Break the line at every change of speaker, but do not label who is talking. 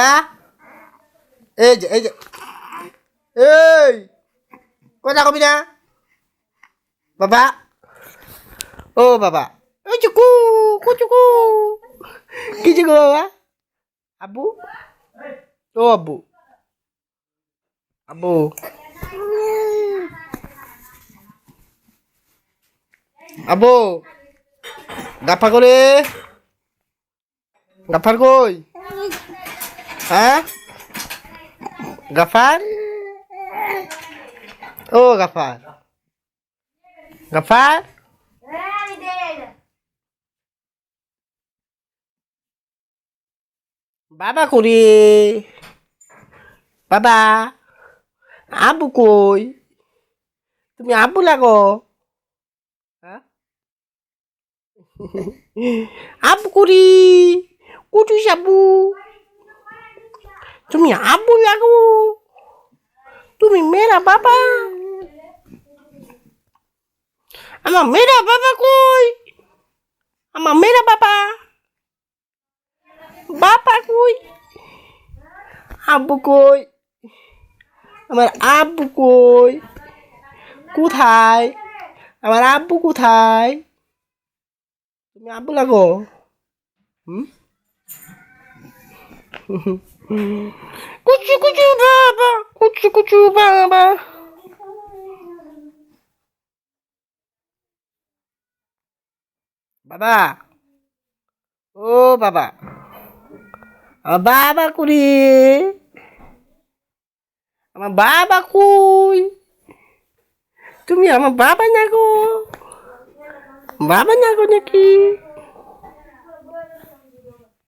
বাবা, এই যে এই কথা কবি না বাবা। ও বাবা, ওই চুকু কুচুকু কি চুকু বাবা? আব্বু, ও আব্বু, আব্বু, আব্বু, গাফা করে গাফার কই? হ্যাঁ, গাফার, ও গাফার, গাফার, বাবা করি, বাবা, আব্বু কই? তুমি আব্বু লাগো? হ্যাঁ, আব্বু করি, কুটুস আব্বু, তুমি আব্বু লাগো? তুমি মেরা বাবা, আমার মেরা বাবা কই? আমার মেরা বাবা, বাবা কই? আব্বু কই? আমার আব্বু কই? কোথায়? আমার আব্বু কোথায়? তুমি আব্বু লাগো? হুম, কুচু কুচু বাবা, কুচু কুচু বাবা। বাবা, ও বাবা, আমার বাবা করি, আমার বাবা কই? তুমি আমার বাবা না গো? বাবা না গো নাকি?